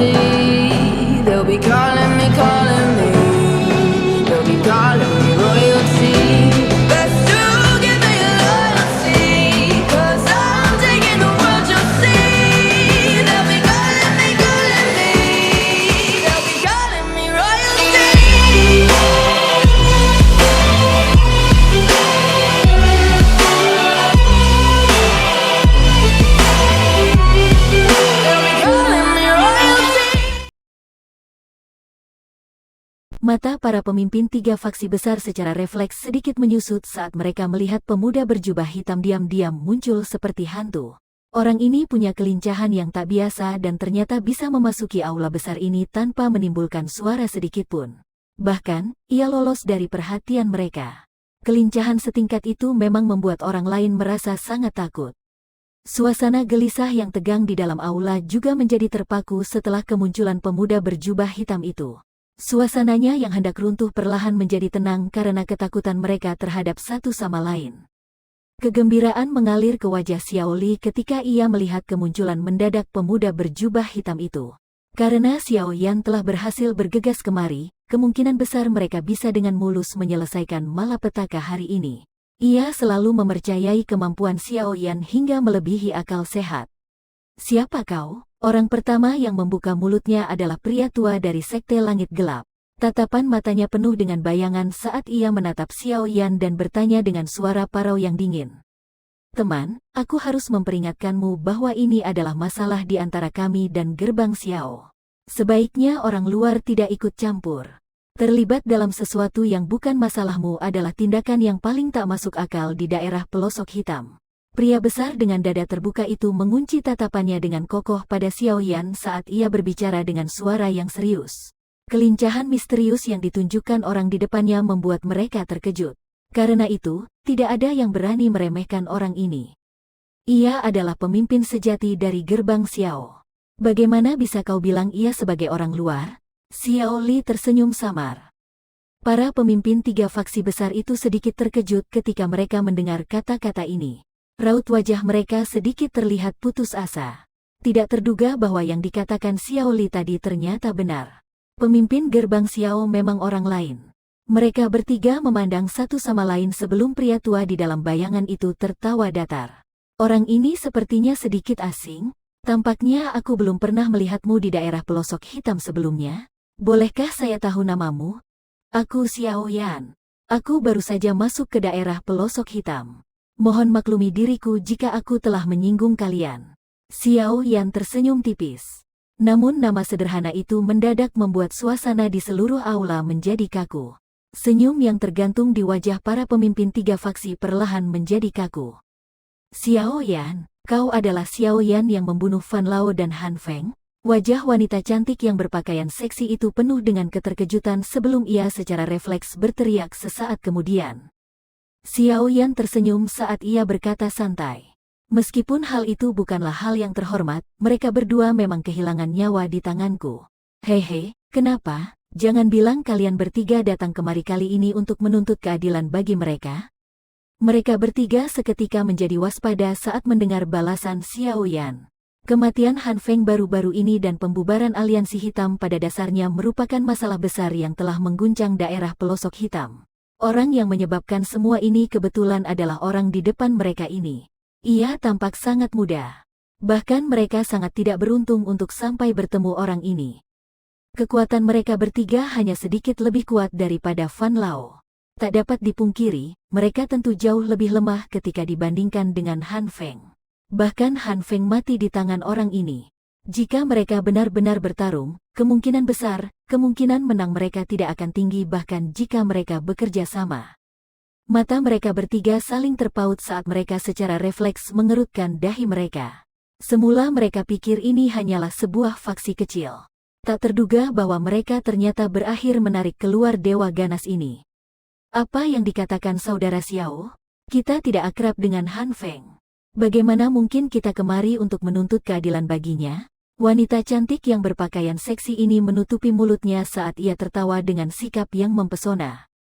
see. They'll be calling me, calling me. They'll be calling me royalty. Best to give me loyalty, 'cause I'm taking the world, you'll see. They'll be calling me, calling me. They'll be calling me royalty. Mata para pemimpin tiga faksi besar secara refleks sedikit menyusut saat mereka melihat pemuda berjubah hitam diam-diam muncul seperti hantu. Orang ini punya kelincahan yang tak biasa dan ternyata bisa memasuki aula besar ini tanpa menimbulkan suara sedikitpun. Bahkan, ia lolos dari perhatian mereka. Kelincahan setingkat itu memang membuat orang lain merasa sangat takut. Suasana gelisah yang tegang di dalam aula juga menjadi terpaku setelah kemunculan pemuda berjubah hitam itu. Suasananya yang hendak runtuh perlahan menjadi tenang karena ketakutan mereka terhadap satu sama lain. Kegembiraan mengalir ke wajah Xiao Li ketika ia melihat kemunculan mendadak pemuda berjubah hitam itu. Karena Xiao Yan telah berhasil bergegas kemari, kemungkinan besar mereka bisa dengan mulus menyelesaikan malapetaka hari ini. Ia selalu mempercayai kemampuan Xiao Yan hingga melebihi akal sehat. "Siapa kau?" Orang pertama yang membuka mulutnya adalah pria tua dari Sekte Langit Gelap. Tatapan matanya penuh dengan bayangan saat ia menatap Xiao Yan dan bertanya dengan suara parau yang dingin. "Teman, aku harus memperingatkanmu bahwa ini adalah masalah di antara kami dan Gerbang Xiao. Sebaiknya orang luar tidak ikut campur. Terlibat dalam sesuatu yang bukan masalahmu adalah tindakan yang paling tak masuk akal di daerah pelosok hitam." Pria besar dengan dada terbuka itu mengunci tatapannya dengan kokoh pada Xiao Yan saat ia berbicara dengan suara yang serius. Kelincahan misterius yang ditunjukkan orang di depannya membuat mereka terkejut. Karena itu, tidak ada yang berani meremehkan orang ini. "Ia adalah pemimpin sejati dari Gerbang Xiao. Bagaimana bisa kau bilang ia sebagai orang luar?" Xiao Li tersenyum samar. Para pemimpin tiga faksi besar itu sedikit terkejut ketika mereka mendengar kata-kata ini. Raut wajah mereka sedikit terlihat putus asa. Tidak terduga bahwa yang dikatakan Xiao Li tadi ternyata benar. Pemimpin Gerbang Xiao memang orang lain. Mereka bertiga memandang satu sama lain sebelum pria tua di dalam bayangan itu tertawa datar. "Orang ini sepertinya sedikit asing. Tampaknya aku belum pernah melihatmu di daerah pelosok hitam sebelumnya. Bolehkah saya tahu namamu?" "Aku Xiao Yan. Aku baru saja masuk ke daerah pelosok hitam. Mohon maklumi diriku jika aku telah menyinggung kalian." Xiao Yan tersenyum tipis. Namun nama sederhana itu mendadak membuat suasana di seluruh aula menjadi kaku. Senyum yang tergantung di wajah para pemimpin tiga faksi perlahan menjadi kaku. "Xiao Yan, kau adalah Xiao Yan yang membunuh Fan Lao dan Han Feng?" Wajah wanita cantik yang berpakaian seksi itu penuh dengan keterkejutan sebelum ia secara refleks berteriak sesaat kemudian. Xiao Yan tersenyum saat ia berkata santai. "Meskipun hal itu bukanlah hal yang terhormat, mereka berdua memang kehilangan nyawa di tanganku." "Hehe, kenapa? Jangan bilang kalian bertiga datang kemari kali ini untuk menuntut keadilan bagi mereka." Mereka bertiga seketika menjadi waspada saat mendengar balasan Xiao Yan. Kematian Han Feng baru-baru ini dan pembubaran aliansi hitam pada dasarnya merupakan masalah besar yang telah mengguncang daerah pelosok hitam. Orang yang menyebabkan semua ini kebetulan adalah orang di depan mereka ini. Ia tampak sangat muda. Bahkan mereka sangat tidak beruntung untuk sampai bertemu orang ini. Kekuatan mereka bertiga hanya sedikit lebih kuat daripada Fan Lao. Tak dapat dipungkiri, mereka tentu jauh lebih lemah ketika dibandingkan dengan Han Feng. Bahkan Han Feng mati di tangan orang ini. Jika mereka benar-benar bertarung, kemungkinan besar, kemungkinan menang mereka tidak akan tinggi bahkan jika mereka bekerja sama. Mata mereka bertiga saling terpaut saat mereka secara refleks mengerutkan dahi mereka. Semula mereka pikir ini hanyalah sebuah faksi kecil. Tak terduga bahwa mereka ternyata berakhir menarik keluar Dewa Ganas ini. "Apa yang dikatakan saudara Xiao? Kita tidak akrab dengan Han Feng. Bagaimana mungkin kita kemari untuk menuntut keadilan baginya?" Wanita cantik yang berpakaian seksi ini menutupi mulutnya saat ia tertawa dengan sikap yang mempesona.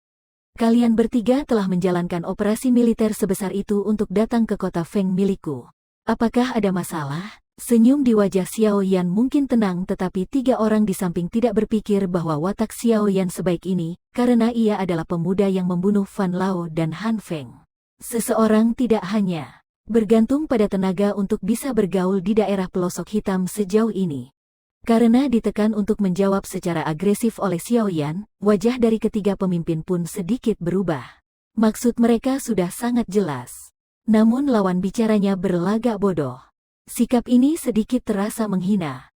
"Kalian bertiga telah menjalankan operasi militer sebesar itu untuk datang ke kota Feng milikku. Apakah ada masalah?" Senyum di wajah Xiao Yan mungkin tenang, tetapi tiga orang di samping tidak berpikir bahwa watak Xiao Yan sebaik ini, karena ia adalah pemuda yang membunuh Fan Lao dan Han Feng. Seseorang tidak hanya bergantung pada tenaga untuk bisa bergaul di daerah pelosok hitam sejauh ini. Karena ditekan untuk menjawab secara agresif oleh Xiao Yan, wajah dari ketiga pemimpin pun sedikit berubah. Maksud mereka sudah sangat jelas. Namun lawan bicaranya berlagak bodoh. Sikap ini sedikit terasa menghina.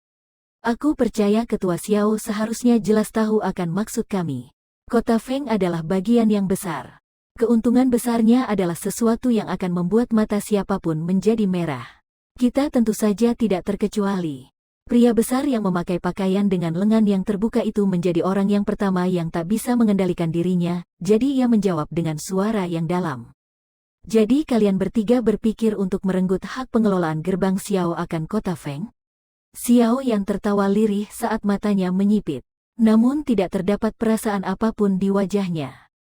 Aku percaya Ketua Xiao seharusnya jelas tahu akan maksud kami. Kota Feng adalah bagian yang besar. Keuntungan besarnya adalah sesuatu yang akan membuat mata siapapun menjadi merah. Kita tentu saja tidak terkecuali. Pria besar yang memakai pakaian dengan lengan yang terbuka itu menjadi orang yang pertama yang tak bisa mengendalikan dirinya, jadi ia menjawab dengan suara yang dalam. Jadi kalian bertiga berpikir untuk merenggut hak pengelolaan gerbang Xiao akan kota Feng? Xiao yang tertawa lirih saat matanya menyipit. Namun tidak terdapat perasaan apapun di wajahnya.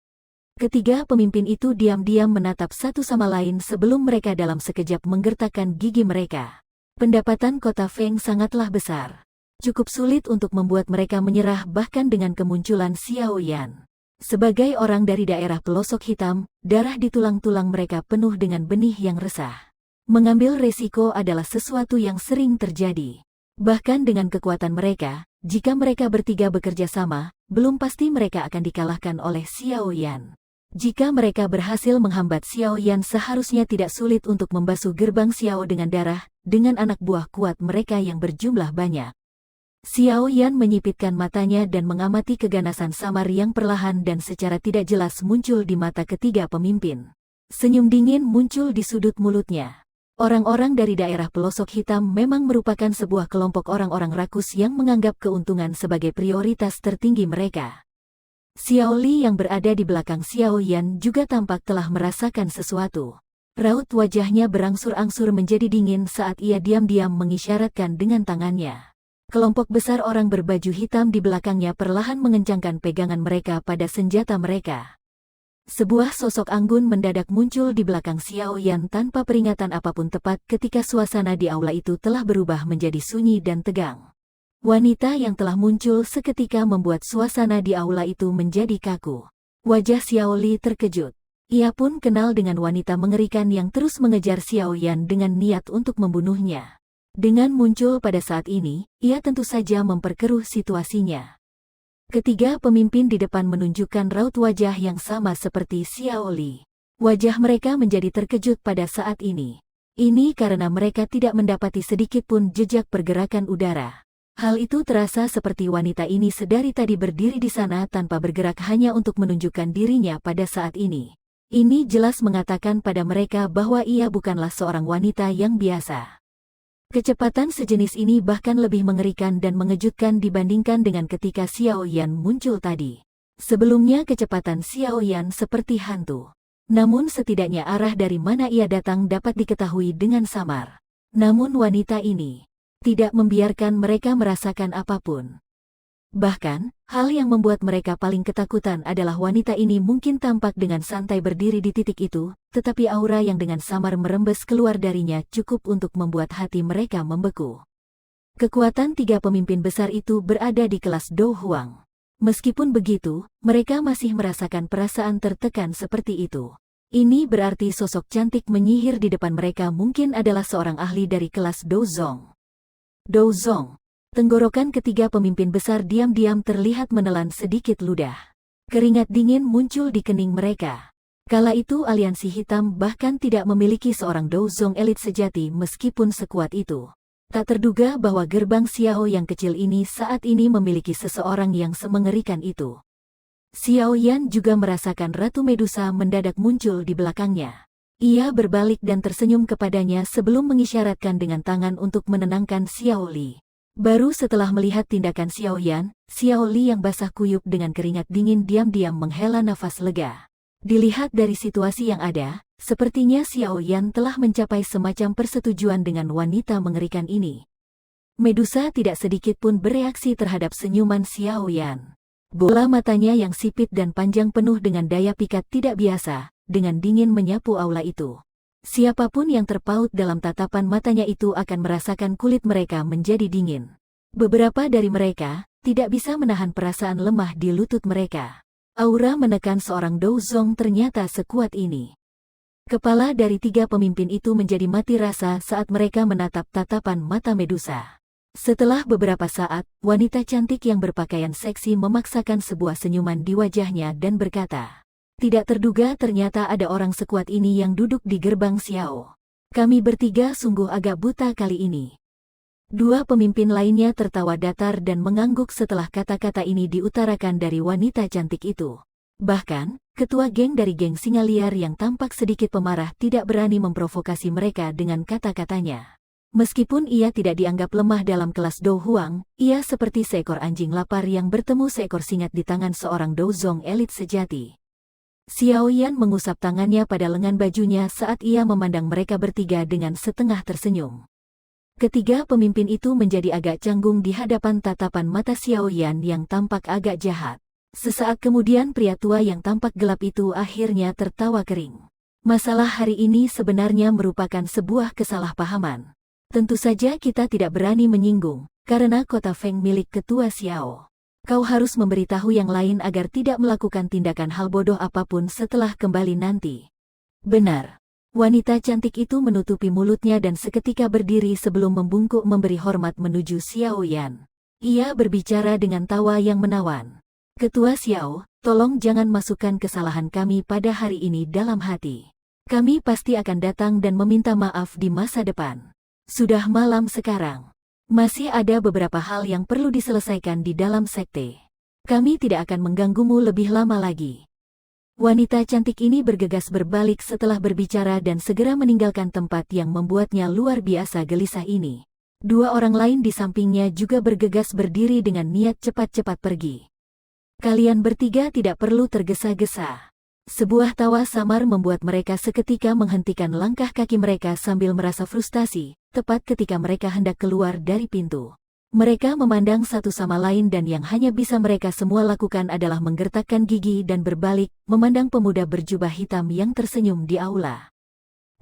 Ketiga pemimpin itu diam-diam menatap satu sama lain sebelum mereka dalam sekejap menggertakkan gigi mereka. Pendapatan kota Feng sangatlah besar. Cukup sulit untuk membuat mereka menyerah bahkan dengan kemunculan Xiao Yan. Sebagai orang dari daerah pelosok hitam, darah di tulang-tulang mereka penuh dengan benih yang resah. Mengambil resiko adalah sesuatu yang sering terjadi. Bahkan dengan kekuatan mereka, jika mereka bertiga bekerja sama, belum pasti mereka akan dikalahkan oleh Xiao Yan. Jika mereka berhasil menghambat Xiao Yan, seharusnya tidak sulit untuk membasuh gerbang Xiao dengan darah, dengan anak buah kuat mereka yang berjumlah banyak. Xiao Yan menyipitkan matanya dan mengamati keganasan samar yang perlahan dan secara tidak jelas muncul di mata ketiga pemimpin. Senyum dingin muncul di sudut mulutnya. Orang-orang dari daerah pelosok hitam memang merupakan sebuah kelompok orang-orang rakus yang menganggap keuntungan sebagai prioritas tertinggi mereka. Xiao Li yang berada di belakang Xiao Yan juga tampak telah merasakan sesuatu. Raut wajahnya berangsur-angsur menjadi dingin saat ia diam-diam mengisyaratkan dengan tangannya. Kelompok besar orang berbaju hitam di belakangnya perlahan mengencangkan pegangan mereka pada senjata mereka. Sebuah sosok anggun mendadak muncul di belakang Xiao Yan tanpa peringatan apapun tepat ketika suasana di aula itu telah berubah menjadi sunyi dan tegang. Wanita yang telah muncul seketika membuat suasana di aula itu menjadi kaku. Wajah Xiao Li terkejut. Ia pun kenal dengan wanita mengerikan yang terus mengejar Xiao Yan dengan niat untuk membunuhnya. Dengan muncul pada saat ini, ia tentu saja memperkeruh situasinya. Ketiga pemimpin di depan menunjukkan raut wajah yang sama seperti Xiao Li. Wajah mereka menjadi terkejut pada saat ini. Ini karena mereka tidak mendapati sedikit pun jejak pergerakan udara. Hal itu terasa seperti wanita ini sedari tadi berdiri di sana tanpa bergerak hanya untuk menunjukkan dirinya pada saat ini. Ini jelas mengatakan pada mereka bahwa ia bukanlah seorang wanita yang biasa. Kecepatan sejenis ini bahkan lebih mengerikan dan mengejutkan dibandingkan dengan ketika Xiao Yan muncul tadi. Sebelumnya kecepatan Xiao Yan seperti hantu. Namun setidaknya arah dari mana ia datang dapat diketahui dengan samar. Namun wanita ini tidak membiarkan mereka merasakan apapun. Bahkan, hal yang membuat mereka paling ketakutan adalah wanita ini mungkin tampak dengan santai berdiri di titik itu, tetapi aura yang dengan samar merembes keluar darinya cukup untuk membuat hati mereka membeku. Kekuatan tiga pemimpin besar itu berada di kelas Do Huang. Meskipun begitu, mereka masih merasakan perasaan tertekan seperti itu. Ini berarti sosok cantik menyihir di depan mereka mungkin adalah seorang ahli dari kelas Do Zong. Do Zong. Tenggorokan ketiga pemimpin besar diam-diam terlihat menelan sedikit ludah. Keringat dingin muncul di kening mereka. Kala itu aliansi hitam bahkan tidak memiliki seorang Do Zong elit sejati meskipun sekuat itu. Tak terduga bahwa gerbang Xiao yang kecil ini saat ini memiliki seseorang yang semengerikan itu. Xiao Yan juga merasakan Ratu Medusa mendadak muncul di belakangnya. Ia berbalik dan tersenyum kepadanya sebelum mengisyaratkan dengan tangan untuk menenangkan Xiao Li. Baru setelah melihat tindakan Xiao Yan, Xiao Li yang basah kuyup dengan keringat dingin diam-diam menghela nafas lega. Dilihat dari situasi yang ada, sepertinya Xiao Yan telah mencapai semacam persetujuan dengan wanita mengerikan ini. Medusa tidak sedikit pun bereaksi terhadap senyuman Xiao Yan. Bola matanya yang sipit dan panjang penuh dengan daya pikat tidak biasa, dengan dingin menyapu aula itu. Siapapun yang terpaut dalam tatapan matanya itu akan merasakan kulit mereka menjadi dingin. Beberapa dari mereka tidak bisa menahan perasaan lemah di lutut mereka. Aura menekan seorang Dou Zong ternyata sekuat ini. Kepala dari 3 pemimpin itu menjadi mati rasa saat mereka menatap tatapan mata Medusa. Setelah beberapa saat, wanita cantik yang berpakaian seksi memaksakan sebuah senyuman di wajahnya dan berkata, "Tidak terduga ternyata ada orang sekuat ini yang duduk di gerbang Xiao. Kami bertiga sungguh agak buta kali ini." 2 pemimpin lainnya tertawa datar dan mengangguk setelah kata-kata ini diutarakan dari wanita cantik itu. Bahkan, ketua geng dari geng singa liar yang tampak sedikit pemarah tidak berani memprovokasi mereka dengan kata-katanya. Meskipun ia tidak dianggap lemah dalam kelas Dou Huang, ia seperti seekor anjing lapar yang bertemu seekor singa di tangan seorang Dou Zong elit sejati. Xiao Yan mengusap tangannya pada lengan bajunya saat ia memandang mereka bertiga dengan setengah tersenyum. Ketiga pemimpin itu menjadi agak canggung di hadapan tatapan mata Xiao Yan yang tampak agak jahat. Sesaat kemudian pria tua yang tampak gelap itu akhirnya tertawa kering. Masalah hari ini sebenarnya merupakan sebuah kesalahpahaman. Tentu saja kita tidak berani menyinggung, karena kota Feng milik ketua Xiao. Kau harus memberitahu yang lain agar tidak melakukan tindakan hal bodoh apapun setelah kembali nanti. Benar. Wanita cantik itu menutupi mulutnya dan seketika berdiri sebelum membungkuk memberi hormat menuju Xiao Yan. Ia berbicara dengan tawa yang menawan. "Ketua Xiao, tolong jangan masukkan kesalahan kami pada hari ini dalam hati. Kami pasti akan datang dan meminta maaf di masa depan. Sudah malam sekarang. Masih ada beberapa hal yang perlu diselesaikan di dalam sekte. Kami tidak akan mengganggumu lebih lama lagi." Wanita cantik ini bergegas berbalik setelah berbicara dan segera meninggalkan tempat yang membuatnya luar biasa gelisah ini. 2 orang lain di sampingnya juga bergegas berdiri dengan niat cepat-cepat pergi. "Kalian bertiga tidak perlu tergesa-gesa." Sebuah tawa samar membuat mereka seketika menghentikan langkah kaki mereka sambil merasa frustasi, tepat ketika mereka hendak keluar dari pintu. Mereka memandang satu sama lain dan yang hanya bisa mereka semua lakukan adalah menggertakkan gigi dan berbalik, memandang pemuda berjubah hitam yang tersenyum di aula.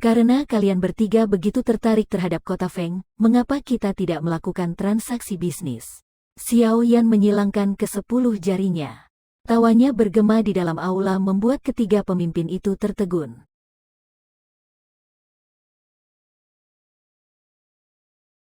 "Karena kalian bertiga begitu tertarik terhadap kota Feng, mengapa kita tidak melakukan transaksi bisnis?" Xiao Yan menyilangkan ke-10 jarinya. Tawanya bergema di dalam aula membuat ketiga pemimpin itu tertegun.